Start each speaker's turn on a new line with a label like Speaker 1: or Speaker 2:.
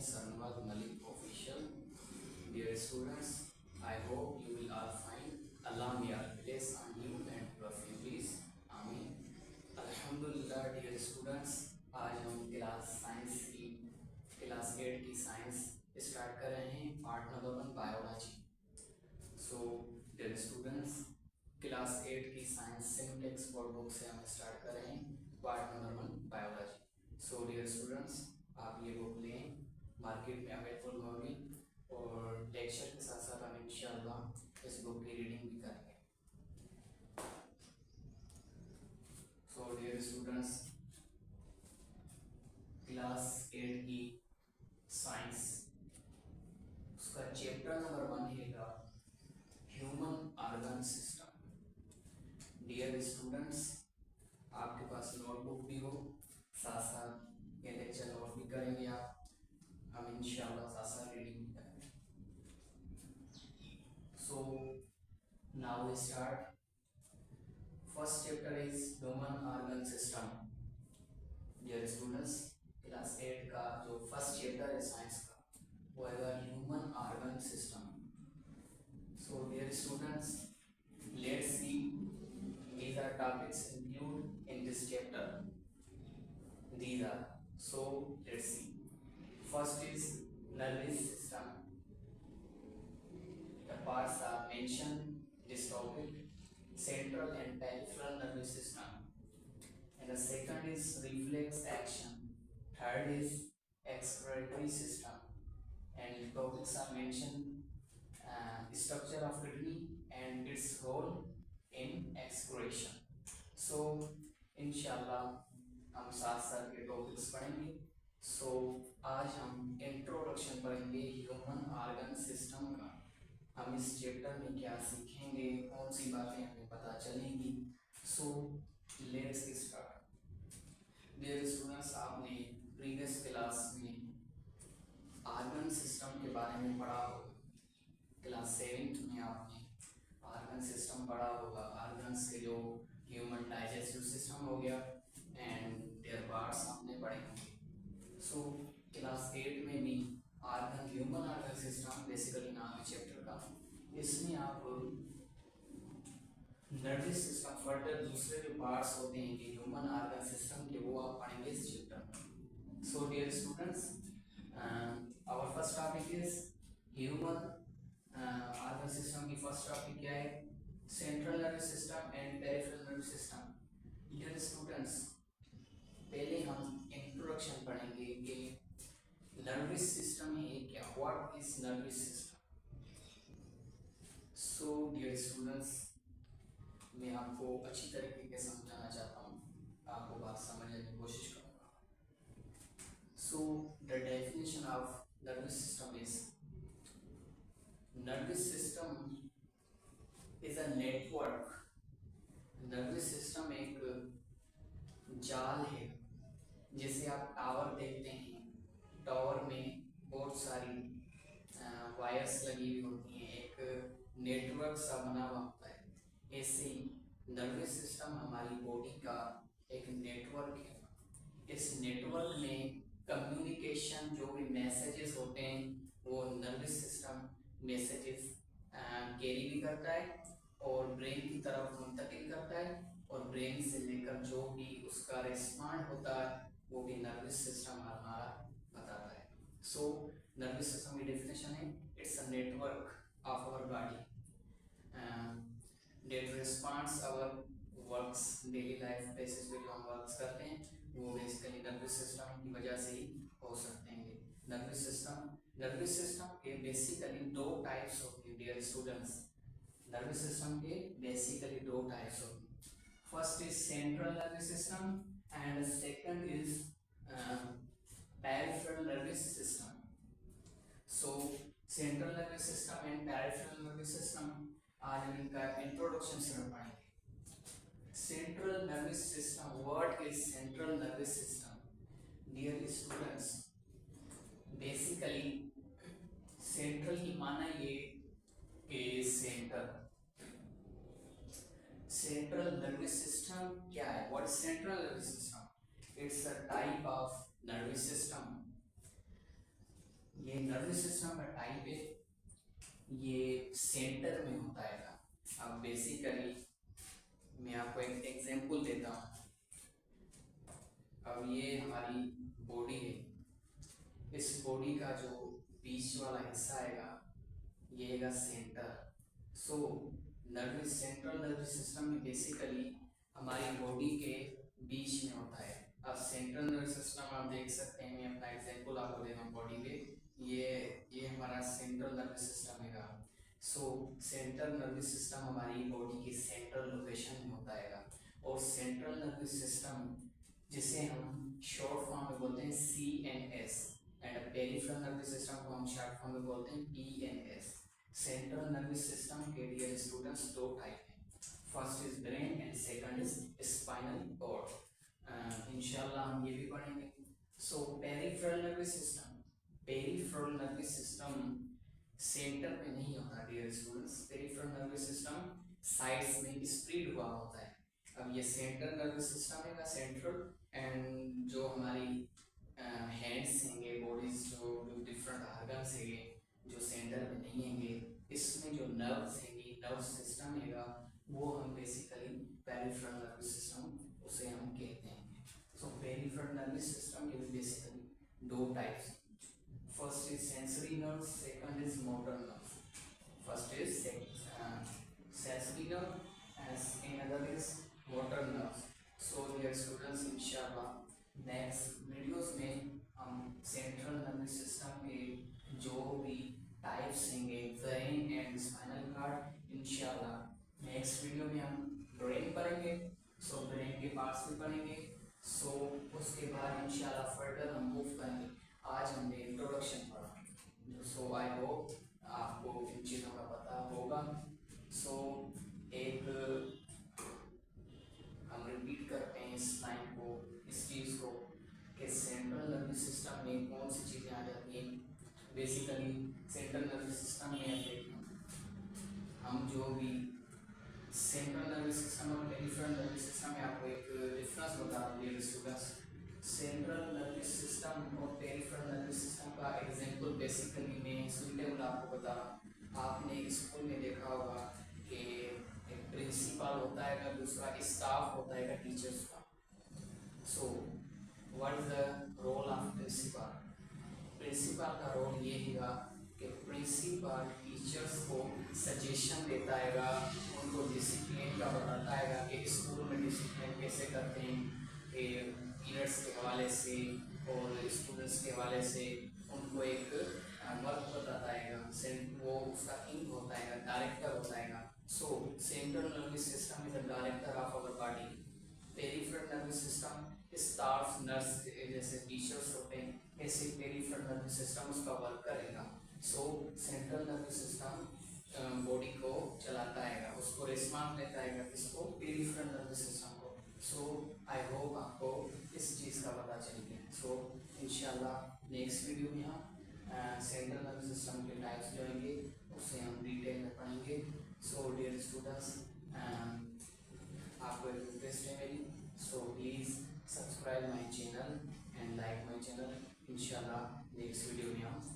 Speaker 1: Sarnwaz Malik official. Dear students, I hope you will all fine. Allah may all bless on you and your families. Amin. अल्हम्दुलिल्लाह dear students, आज हम class 8 की science start कर रहे हैं, part number 1 biology. So dear students, class 8 की science simplex board book से हम स्टार्ट कर रहे हैं, part number 1 biology. So dear students, आप ये बुक लें, मार्केट में अवेलेबल होगी और लेक्चर के साथ साथ हम इंशाल्लाह इस बुक की रीडिंग भी करेंगे। सो डियर स्टूडेंट्स, क्लास 8 की साइंस उसका चैप्टर नंबर 1 है human organ system. Dear students, आपके पास नोटबुक भी हो, साथ साथ ये लेक्चर नोट भी करेंगे आप, हम इंशाल्लाह साथ साथ रीडिंग भी करेंगे। So now we start. First chapter is human organ system. Dear students, class 8 का जो फर्स्ट चैप्टर है साइंस का वो है human organ system. So dear students, let's see these are topics included in this chapter. These are, so let's see. First is nervous system. The parts are mentioned in this topic: central and peripheral nervous system. And the second is reflex action. Third is excretory system. And topics are mentioned: structure of kidney and its role in excretion. So इंशाल्लाह हम साथ साथ के topics पढ़ेंगे। सो आज हम introduction पढ़ेंगे human organ system का। हम इस चैप्टर में क्या सीखेंगे, कौन सी बातें हमें पता चलेंगी। So let's start. Dear students, आपने प्रीवियस क्लास में ऑर्गन सिस्टम के बारे में पढ़ा होगा। क्लास 7 में आपने ऑर्गन सिस्टम पढ़ा होगा। ऑर्गन्स के जो ह्यूमन डाइजेस्टिव सिस्टम हो गया एंड देयर पार्ट्स आपने पढ़े होंगे। सो क्लास 8 में भी organ human organ system basically नाम है चैप्टर का। इसमें आप नर्वस सिस्टम फर्दर दूसरे जो पार्ट्स होते हैं कि ह्यूमन ऑर्गन सिस्टम के वो आप पढ़ेंगे इस चैप्टर में। So dear students, our first topic is human organ system की फर्स्ट टॉपिक क्या है? Central nervous system and peripheral nervous system. Dear students, पहले हम इंट्रोडक्शन पढ़ेंगे कि नर्वस सिस्टम है क्या, what is nervous system. So dear students, मैं आपको अच्छी तरीके से समझाना चाहता हूँ, आपको बात समझने की कोशिश करूँगा। So the definition of nervous system is nervous system is a network. nervous system एक जाल है, जैसे आप टावर देखते हैं, टावर में बहुत सारी वायर्स लगी हुई होती हैं, एक नेटवर्क सा बना हुआ होता है। ऐसे ही नर्वस सिस्टम हमारी बॉडी का एक नेटवर्क है। इस नेटवर्क में कम्युनिकेशन, जो भी मैसेजेस होते हैं वो नर्वस सिस्टम मैसेजेस कैरी भी करता है और ब्रेन की तरफ मुंतकिल करता है, और ब्रेन से लेकर जो भी उसका रिस्पॉन्ड होता है वो भी नर्वस सिस्टम हमारा बताता है। सो नर्वस सिस्टम की डेफिनेशन है, it's a network of our body that responds our works, daily life basis पे जो हम वर्क्स करते हैं वो बेसिकली नर्वस सिस्टम की वजह से ही हो सकते हैं। नर्वस सिस्टम के बेसिकली दो टाइप्स होते हैं डियर स्टूडेंट्स। नर्वस सिस्टम के बेसिकली दो टाइप्स होते हैं। First is central nervous system and second is peripheral nervous system. So central nervous system and peripheral nervous system आज हम इनका इंट्रोडक्शन से पढ़ेंगे। Central nervous system, what is central nervous system? Dear students, basically central की माना ये कि central nervous system क्या है? What is central nervous system? It's a type of nervous system ये नर्वस सिस्टम का टाइप है, ये सेंटर में होता है। अब बेसिकली मैं आपको एक एग्जांपल देता हूँ। अब ये हमारी बॉडी है, इस बॉडी का जो बीच वाला हिस्सा आएगा ये है centre. So nervous central nervous system में बेसिकली हमारी बॉडी के बीच में होता है। अब सेंट्रल नर्वस सिस्टम आप देख सकते हैं, मैं अपना एग्जांपल आपको दे रहा हूँ बॉडी पे। ये हमारा सेंट्रल नर्वस सिस्टम है। सो सेंट्रल नर्वस सिस्टम हमारी बॉडी के सेंट्रल लोकेशन में होता है। और सेंट्रल नर्वस सिस्टम जिसे हम शॉर्ट फॉर्म में बोलते हैं CNS, and peripheral nervous system को हम शॉर्ट फॉर्म में बोलते हैं PNS। सेंट्रल नर्वस सिस्टम के डियर स्टूडेंट्स दो टाइप हैं, first is brain and second is spinal cord. इंशाल्लाह हम ये भी पढ़ेंगे। So peripheral nervous system, peripheral nervous system centre में नहीं होता dear students. Peripheral nervous system sides में स्प्रेड हुआ होता है। अब ये सेंट्रल नर्वस सिस्टम है का सेंट्रल, एंड जो हमारी हैंड्स हैंगे, बॉडीज जो डिफरेंट ऑर्गन्स हैंगे जो सेंटर में नहीं हैंगे, इसमें जो नर्व्स हैंगे, नर्व सिस्टम हैगा, वो हम बेसिकली पेरिफेरल नर्वस सिस्टम उसे हम कहते हैं। सो पेरिफेरल नर्वस सिस्टम के बेसिकली दो types, first is sensory nerve, second is motor nerve. First is sensory nerve and another is motor nerve. So dear students, इंशाल्लाह नेक्स्ट वीडियोस में हम central nervous system के जो भी टाइप्स होंगे, brain and spinal cord, इंशाल्लाह next video में हम ब्रेन पढ़ेंगे। सो ब्रेन के पार्ट्स भी पढ़ेंगे। सो उसके बाद इंशाल्लाह फर्दर हम मूव करेंगे। आज हमने इंट्रोडक्शन पढ़ा। सो आई होप आपको इन चीज़ों का पता होगा। सो एक हम रिपीट करते हैं इस लाइन को, इस चीज़ को, कि सेंट्रल नर्वस सिस्टम में कौन सी चीज़ें आ जाती हैं। बेसिकली सेंट्रल नर्वस सिस्टम में हम जो भी सेंट्रल नर्वस सिस्टम और पेरिफेरल नर्वस सिस्टम में आपको एक डिफरेंस बता दूँ स्टूडेंट्स। सेंट्रल नर्वस सिस्टम और पेरिफेरल नर्वस सिस्टम का एग्जांपल बेसिकली मैं सुटेबल आपको बता रहा हूँ। आपने स्कूल में देखा होगा कि एक प्रिंसिपल होता है, दूसरा स्टाफ होता है टीचर्स का। So what is the role of principal? Principal का रोल ये है कि प्रिंसिपल टीचर्स को सजेशन देता है, उनको डिसिप्लिन का बताता है कि स्कूल में डिसिप्लिन कैसे करते हैं, कि पीरियड्स के हवाले से और स्टूडेंट्स के हवाले से उनको एक वर्क बताता है। वो उसका किंग होता है, डायरेक्टर होता है। So central nervous system is the director of our body. Peripheral nervous system staff, nurse जैसे टीचर्स होते हैं, ऐसे पेरिफेरल नर्वस सिस्टम उसका वर्क करेगा। So central nervous system body को चलाता है, उसको रिस्पॉन्स देता है किसको? पेरिफेरल नर्वस सिस्टम को। सो आई होप आपको इस चीज़ का पता चल गया। सो इंशाल्लाह नेक्स्ट वीडियो में हम सेंट्रल नर्वस सिस्टम के टाइप्स जोड़ेंगे, उससे हम डिटेल में पढ़ेंगे। सो डियर स्टूडेंट्स, आपको एक रिक्वेस्ट है मेरी, so please subscribe my channel and like my channel. इंशाल्लाह नेक्स्ट वीडियो में हम